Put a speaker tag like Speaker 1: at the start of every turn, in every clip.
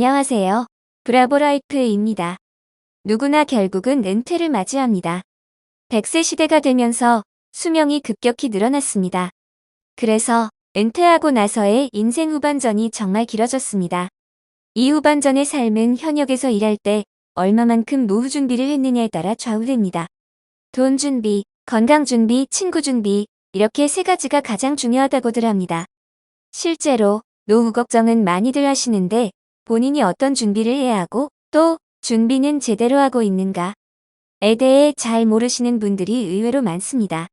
Speaker 1: 안녕하세요. 브라보라이프입니다. 누구나 결국은 은퇴를 맞이합니다. 100세 시대가 되면서 수명이 급격히 늘어났습니다. 그래서 은퇴하고 나서의 인생 후반전이 정말 길어졌습니다. 이 후반전의 삶은 현역에서 일할 때 얼마만큼 노후 준비를 했느냐에 따라 좌우됩니다. 돈 준비, 건강 준비, 친구 준비, 이렇게 세 가지가 가장 중요하다고들 합니다. 실제로 노후 걱정은 많이들 하시는데 본인이 어떤 준비를 해야 하고 또 준비는 제대로 하고 있는가에 대해 잘 모르시는 분들이 의외로 많습니다.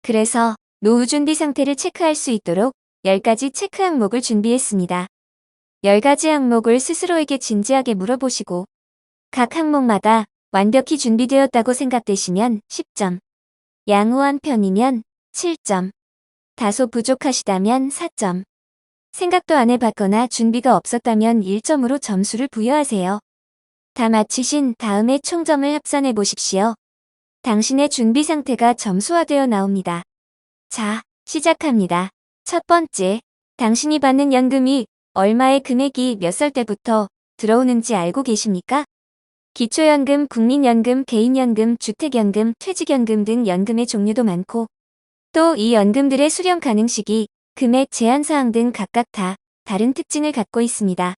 Speaker 1: 그래서 노후 준비 상태를 체크할 수 있도록 10가지 체크 항목을 준비했습니다. 10가지 항목을 스스로에게 진지하게 물어보시고 각 항목마다 완벽히 준비되었다고 생각되시면 10점, 양호한 편이면 7점, 다소 부족하시다면 4점, 생각도 안 해봤거나 준비가 없었다면 1점으로 점수를 부여하세요. 다 마치신 다음에 총점을 합산해 보십시오. 당신의 준비 상태가 점수화되어 나옵니다. 자, 시작합니다. 첫 번째, 당신이 받는 연금이 얼마의 금액이 몇 살 때부터 들어오는지 알고 계십니까? 기초연금, 국민연금, 개인연금, 주택연금, 퇴직연금 등 연금의 종류도 많고 또 이 연금들의 수령 가능 시기, 금액 제한사항 등 각각 다 다른 특징을 갖고 있습니다.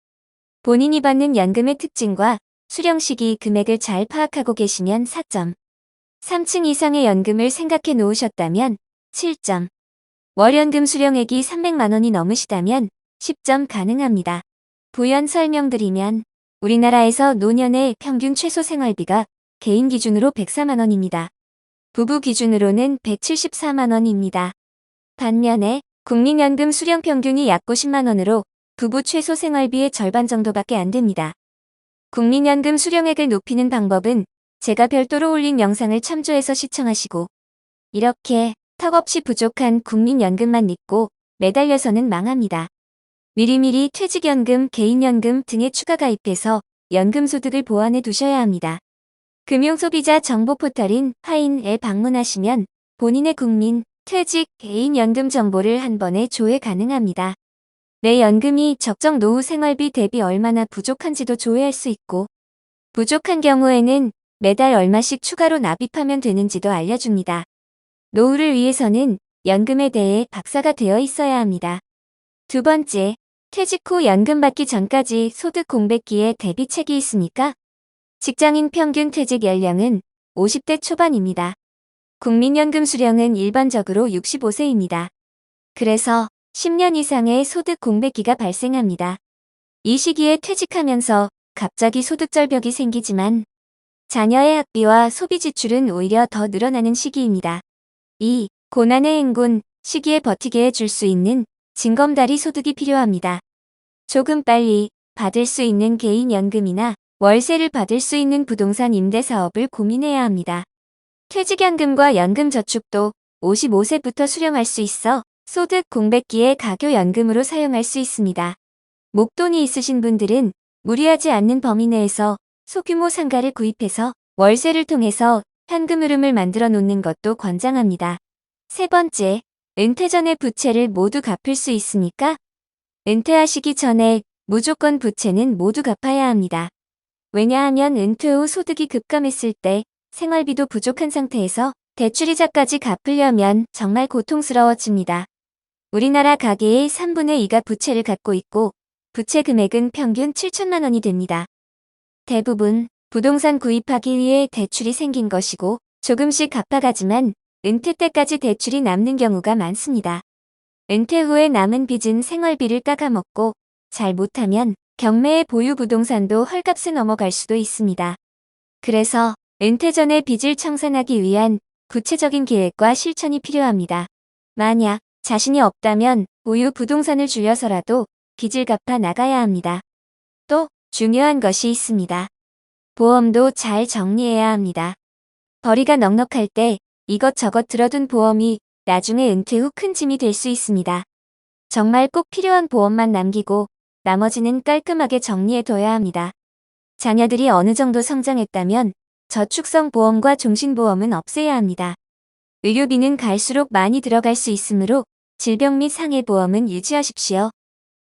Speaker 1: 본인이 받는 연금의 특징과 수령 시기 금액을 잘 파악하고 계시면 4점, 3층 이상의 연금을 생각해 놓으셨다면 7점, 월연금 수령액이 300만 원이 넘으시다면 10점 가능합니다. 부연 설명드리면 우리나라에서 노년의 평균 최소 생활비가 개인 기준으로 104만 원입니다. 부부 기준으로는 174만 원입니다. 반면에 국민연금 수령 평균이 약 90만 원으로 부부 최소 생활비의 절반 정도밖에 안 됩니다. 국민연금 수령액을 높이는 방법은 제가 별도로 올린 영상을 참조해서 시청하시고 이렇게 턱없이 부족한 국민연금만 믿고 매달려서는 망합니다. 미리미리 퇴직연금, 개인연금 등에 추가 가입해서 연금소득을 보완해 두셔야 합니다. 금융소비자 정보 포털인 파인에 방문하시면 본인의 국민, 퇴직, 개인연금 정보를 한 번에 조회 가능합니다. 내 연금이 적정 노후 생활비 대비 얼마나 부족한지도 조회할 수 있고 부족한 경우에는 매달 얼마씩 추가로 납입하면 되는지도 알려줍니다. 노후를 위해서는 연금에 대해 박사가 되어 있어야 합니다. 두 번째, 퇴직 후 연금 받기 전까지 소득 공백기에 대비책이 있습니까? 직장인 평균 퇴직 연령은 50대 초반입니다. 국민연금 수령은 일반적으로 65세입니다. 그래서 10년 이상의 소득 공백기가 발생합니다. 이 시기에 퇴직하면서 갑자기 소득 절벽이 생기지만 자녀의 학비와 소비 지출은 오히려 더 늘어나는 시기입니다. 이 고난의 행군 시기에 버티게 해줄 수 있는 징검다리 소득이 필요합니다. 조금 빨리 받을 수 있는 개인연금이나 월세를 받을 수 있는 부동산 임대 사업을 고민해야 합니다. 퇴직연금과 연금저축도 55세부터 수령할 수 있어 소득 공백기에 가교연금으로 사용할 수 있습니다. 목돈이 있으신 분들은 무리하지 않는 범위 내에서 소규모 상가를 구입해서 월세를 통해서 현금 흐름을 만들어 놓는 것도 권장합니다. 세 번째, 은퇴 전에 부채를 모두 갚을 수 있습니까? 은퇴하시기 전에 무조건 부채는 모두 갚아야 합니다. 왜냐하면 은퇴 후 소득이 급감했을 때 생활비도 부족한 상태에서 대출이자까지 갚으려면 정말 고통스러워집니다. 우리나라 가계의 3분의 2가 부채를 갖고 있고 부채 금액은 평균 7천만 원이 됩니다. 대부분 부동산 구입하기 위해 대출이 생긴 것이고 조금씩 갚아가지만 은퇴 때까지 대출이 남는 경우가 많습니다. 은퇴 후에 남은 빚은 생활비를 깎아먹고 잘 못하면 경매의 보유 부동산도 헐값에 넘어갈 수도 있습니다. 그래서 은퇴 전에 빚을 청산하기 위한 구체적인 계획과 실천이 필요합니다. 만약 자신이 없다면 보유 부동산을 줄여서라도 빚을 갚아 나가야 합니다. 또 중요한 것이 있습니다. 보험도 잘 정리해야 합니다. 벌이가 넉넉할 때 이것저것 들어둔 보험이 나중에 은퇴 후 큰 짐이 될 수 있습니다. 정말 꼭 필요한 보험만 남기고 나머지는 깔끔하게 정리해둬야 합니다. 자녀들이 어느 정도 성장했다면 저축성 보험과 종신보험은 없애야 합니다. 의료비는 갈수록 많이 들어갈 수 있으므로 질병 및 상해보험은 유지하십시오.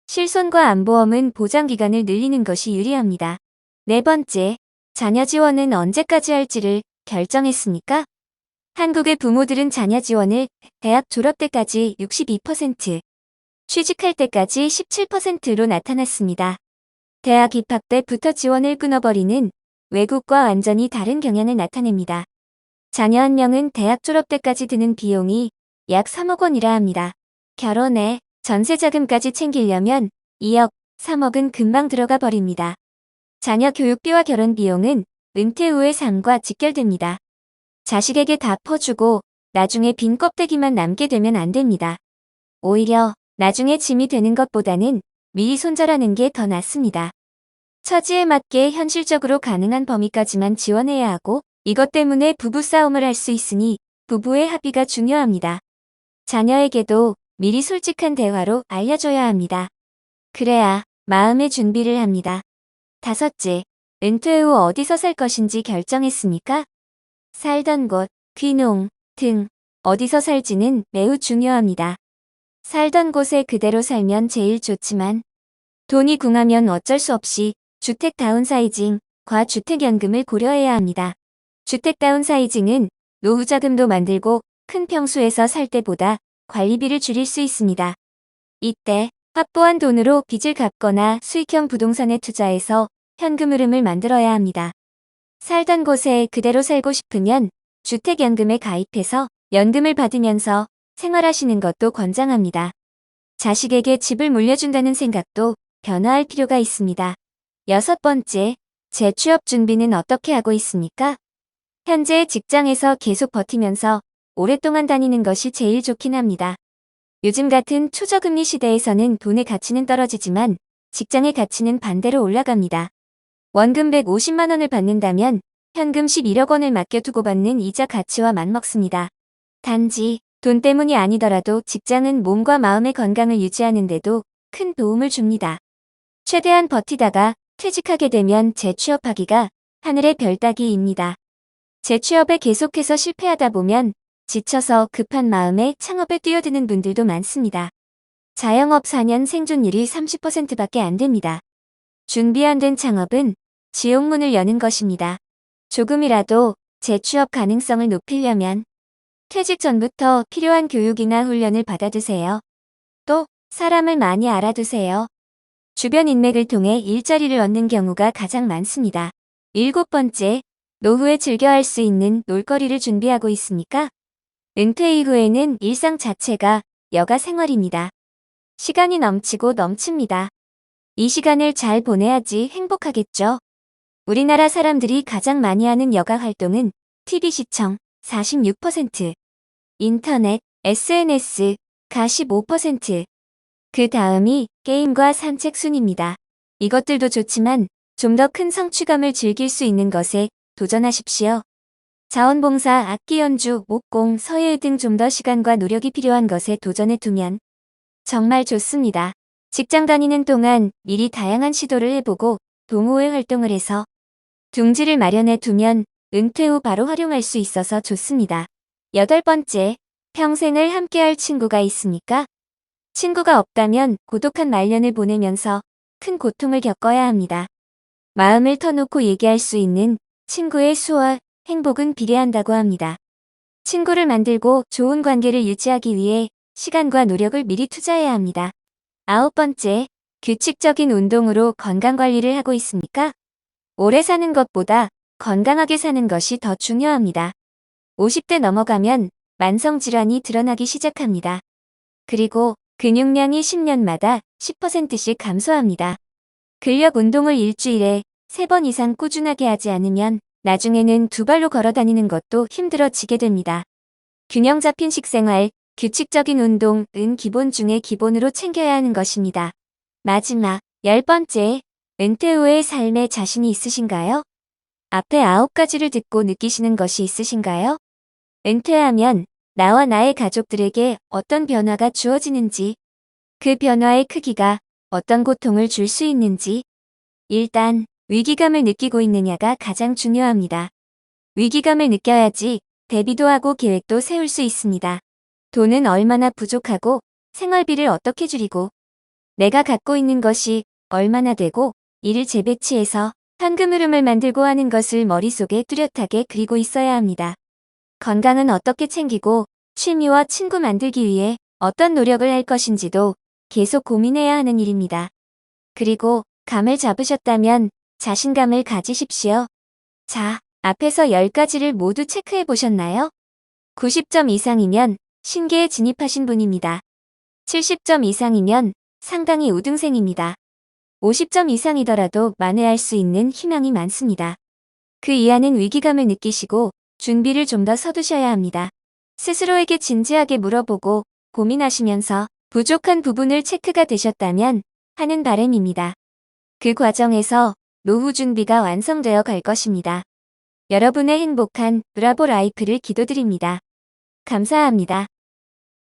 Speaker 1: 실손과 안보험은 보장기간을 늘리는 것이 유리합니다. 네 번째, 자녀 지원은 언제까지 할지를 결정했습니까? 한국의 부모들은 자녀 지원을 대학 졸업 때까지 62%, 취직할 때까지 17%로 나타났습니다. 대학 입학 때부터 지원을 끊어버리는 외국과 완전히 다른 경향을 나타냅니다. 자녀 한 명은 대학 졸업 때까지 드는 비용이 약 3억 원이라 합니다. 결혼에 전세 자금까지 챙기려면 2억, 3억은 금방 들어가 버립니다. 자녀 교육비와 결혼 비용은 은퇴 후의 삶과 직결됩니다. 자식에게 다 퍼주고 나중에 빈 껍데기만 남게 되면 안 됩니다. 오히려 나중에 짐이 되는 것보다는 미리 손절하는 게 더 낫습니다. 처지에 맞게 현실적으로 가능한 범위까지만 지원해야 하고 이것 때문에 부부싸움을 할 수 있으니 부부의 합의가 중요합니다. 자녀에게도 미리 솔직한 대화로 알려줘야 합니다. 그래야 마음의 준비를 합니다. 다섯째, 은퇴 후 어디서 살 것인지 결정했습니까? 살던 곳, 귀농 등 어디서 살지는 매우 중요합니다. 살던 곳에 그대로 살면 제일 좋지만 돈이 궁하면 어쩔 수 없이 주택 다운사이징, 과주택연금을 고려해야 합니다. 주택 다운사이징은 노후자금도 만들고 큰 평수에서 살 때보다 관리비를 줄일 수 있습니다. 이때 확보한 돈으로 빚을 갚거나 수익형 부동산에 투자해서 현금 흐름을 만들어야 합니다. 살던 곳에 그대로 살고 싶으면 주택연금에 가입해서 연금을 받으면서 생활하시는 것도 권장합니다. 자식에게 집을 물려준다는 생각도 변화할 필요가 있습니다. 여섯 번째, 재취업 준비는 어떻게 하고 있습니까? 현재 직장에서 계속 버티면서 오랫동안 다니는 것이 제일 좋긴 합니다. 요즘 같은 초저금리 시대에서는 돈의 가치는 떨어지지만 직장의 가치는 반대로 올라갑니다. 원금 150만 원을 받는다면 현금 11억 원을 맡겨두고 받는 이자 가치와 맞먹습니다. 단지 돈 때문이 아니더라도 직장은 몸과 마음의 건강을 유지하는 데도 큰 도움을 줍니다. 최대한 버티다가 퇴직하게 되면 재취업하기가 하늘의 별 따기입니다. 재취업에 계속해서 실패하다 보면 지쳐서 급한 마음에 창업에 뛰어드는 분들도 많습니다. 자영업 4년 생존율이 30%밖에 안 됩니다. 준비 안 된 창업은 지옥문을 여는 것입니다. 조금이라도 재취업 가능성을 높이려면 퇴직 전부터 필요한 교육이나 훈련을 받아두세요. 또 사람을 많이 알아두세요. 주변 인맥을 통해 일자리를 얻는 경우가 가장 많습니다. 일곱 번째, 노후에 즐겨 할 수 있는 놀거리를 준비하고 있습니까? 은퇴 이후에는 일상 자체가 여가 생활입니다. 시간이 넘치고 넘칩니다. 이 시간을 잘 보내야지 행복하겠죠. 우리나라 사람들이 가장 많이 하는 여가 활동은 TV 시청 46%, 인터넷, SNS 가 15%, 그 다음이 게임과 산책 순입니다. 이것들도 좋지만 좀 더 큰 성취감을 즐길 수 있는 것에 도전하십시오. 자원봉사, 악기 연주, 목공, 서예 등 좀 더 시간과 노력이 필요한 것에 도전해 두면 정말 좋습니다. 직장 다니는 동안 미리 다양한 시도를 해보고 동호회 활동을 해서 둥지를 마련해 두면 은퇴 후 바로 활용할 수 있어서 좋습니다. 여덟 번째, 평생을 함께할 친구가 있습니까? 친구가 없다면 고독한 말년을 보내면서 큰 고통을 겪어야 합니다. 마음을 터놓고 얘기할 수 있는 친구의 수와 행복은 비례한다고 합니다. 친구를 만들고 좋은 관계를 유지하기 위해 시간과 노력을 미리 투자해야 합니다. 아홉 번째, 규칙적인 운동으로 건강관리를 하고 있습니까? 오래 사는 것보다 건강하게 사는 것이 더 중요합니다. 50대 넘어가면 만성질환이 드러나기 시작합니다. 그리고 근육량이 10년마다 10%씩 감소합니다. 근력 운동을 일주일에 3번 이상 꾸준하게 하지 않으면 나중에는 두 발로 걸어 다니는 것도 힘들어지게 됩니다. 균형 잡힌 식생활, 규칙적인 운동은 기본 중에 기본으로 챙겨야 하는 것입니다. 마지막, 열 번째, 은퇴 후의 삶에 자신이 있으신가요? 앞에 9가지를 듣고 느끼시는 것이 있으신가요? 은퇴하면 나와 나의 가족들에게 어떤 변화가 주어지는지, 그 변화의 크기가 어떤 고통을 줄 수 있는지, 일단 위기감을 느끼고 있느냐가 가장 중요합니다. 위기감을 느껴야지 대비도 하고 계획도 세울 수 있습니다. 돈은 얼마나 부족하고 생활비를 어떻게 줄이고 내가 갖고 있는 것이 얼마나 되고 이를 재배치해서 현금 흐름을 만들고 하는 것을 머릿속에 뚜렷하게 그리고 있어야 합니다. 건강은 어떻게 챙기고 취미와 친구 만들기 위해 어떤 노력을 할 것인지도 계속 고민해야 하는 일입니다. 그리고 감을 잡으셨다면 자신감을 가지십시오. 자, 앞에서 10가지를 모두 체크해 보셨나요? 90점 이상이면 신계에 진입하신 분입니다. 70점 이상이면 상당히 우등생입니다. 50점 이상이더라도 만회할 수 있는 희망이 많습니다. 그 이하는 위기감을 느끼시고 준비를 좀 더 서두셔야 합니다. 스스로에게 진지하게 물어보고 고민하시면서 부족한 부분을 체크가 되셨다면 하는 바람입니다. 그 과정에서 노후 준비가 완성되어 갈 것입니다. 여러분의 행복한 브라보 라이프를 기도드립니다. 감사합니다.